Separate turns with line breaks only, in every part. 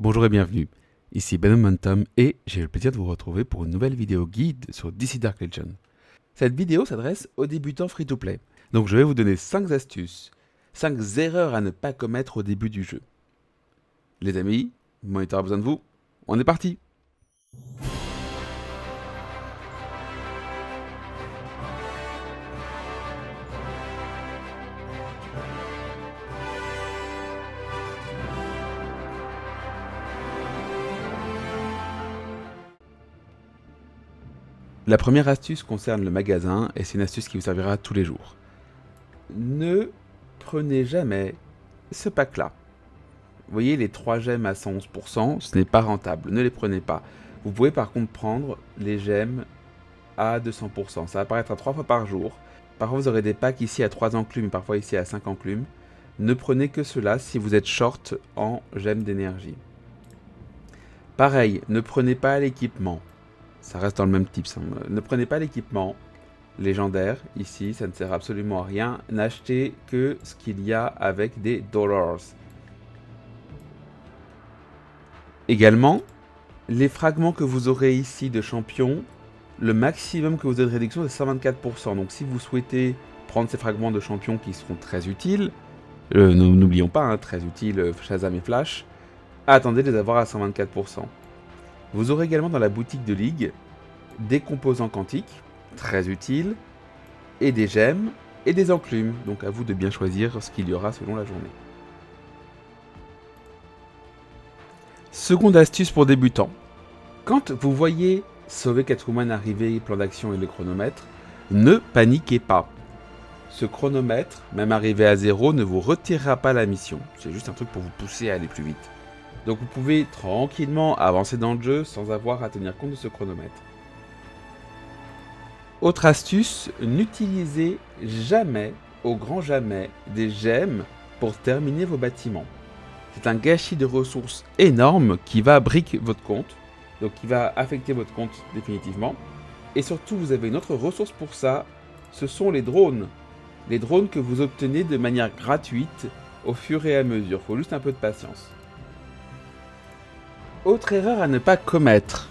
Bonjour et bienvenue, ici Ben Momentum et j'ai le plaisir de vous retrouver pour une nouvelle vidéo guide sur DC Dark Legion. Cette vidéo s'adresse aux débutants free-to-play, donc je vais vous donner 5 astuces, 5 erreurs à ne pas commettre au début du jeu. Les amis, Monitor a besoin de vous, on est parti! La première astuce concerne le magasin et c'est une astuce qui vous servira tous les jours. Ne prenez jamais ce pack-là. Vous voyez les 3 gemmes à 111%, ce n'est pas rentable, ne les prenez pas. Vous pouvez par contre prendre les gemmes à 200%, ça apparaîtra 3 fois par jour. Parfois vous aurez des packs ici à 3 enclumes, parfois ici à 5 enclumes. Ne prenez que cela si vous êtes short en gemmes d'énergie. Pareil, ne prenez pas l'équipement. Ça reste dans le même type. Ne prenez pas l'équipement légendaire ici, ça ne sert absolument à rien. N'achetez que ce qu'il y a avec des dollars. Également, les fragments que vous aurez ici de champion, le maximum que vous avez de réduction c'est 124%. Donc si vous souhaitez prendre ces fragments de champion qui seront très utiles, n'oublions pas, très utiles, Shazam et Flash, attendez de les avoir à 124%. Vous aurez également dans la boutique de Ligue des composants quantiques, très utiles, et des gemmes et des enclumes. Donc à vous de bien choisir ce qu'il y aura selon la journée. Seconde astuce pour débutants. Quand vous voyez sauver Catwoman arriver, plan d'action et le chronomètre, ne paniquez pas. Ce chronomètre, même arrivé à 0, ne vous retirera pas la mission. C'est juste un truc pour vous pousser à aller plus vite. Donc vous pouvez tranquillement avancer dans le jeu sans avoir à tenir compte de ce chronomètre. Autre astuce, n'utilisez jamais, au grand jamais, des gemmes pour terminer vos bâtiments. C'est un gâchis de ressources énorme qui va brick votre compte, donc qui va affecter votre compte définitivement. Et surtout, vous avez une autre ressource pour ça, ce sont les drones. Les drones que vous obtenez de manière gratuite au fur et à mesure, il faut juste un peu de patience. Autre erreur à ne pas commettre.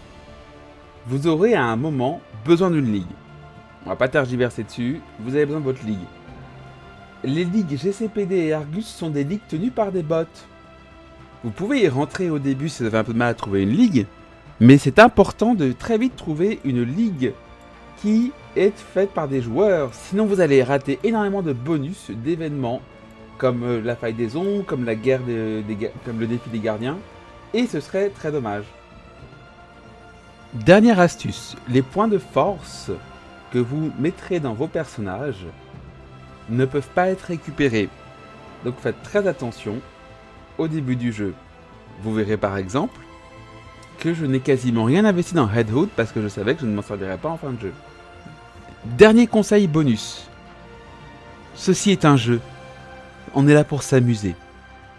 Vous aurez à un moment besoin d'une ligue. On va pas tergiverser dessus, vous avez besoin de votre ligue. Les ligues GCPD et Argus sont des ligues tenues par des bots. Vous pouvez y rentrer au début si vous avez un peu de mal à trouver une ligue, mais c'est important de très vite trouver une ligue qui est faite par des joueurs. Sinon vous allez rater énormément de bonus, d'événements, comme la faille des ombres, comme la guerre comme le défi des gardiens. Et ce serait très dommage. Dernière astuce, les points de force que vous mettrez dans vos personnages ne peuvent pas être récupérés. Donc faites très attention au début du jeu. Vous verrez par exemple que je n'ai quasiment rien investi dans Red Hood parce que je savais que je ne m'en servirais pas en fin de jeu. Dernier conseil bonus. Ceci est un jeu. On est là pour s'amuser.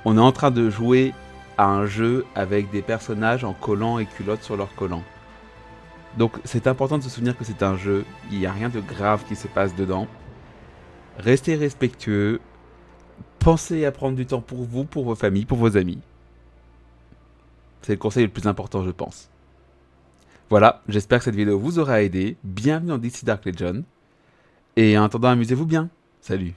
On est en train de jouer à un jeu avec des personnages en collants et culottes sur leurs collants. Donc c'est important de se souvenir que c'est un jeu, il n'y a rien de grave qui se passe dedans. Restez respectueux, pensez à prendre du temps pour vous, pour vos familles, pour vos amis. C'est le conseil le plus important je pense. Voilà, j'espère que cette vidéo vous aura aidé, bienvenue dans DC Dark Legion, et en attendant amusez-vous bien, salut.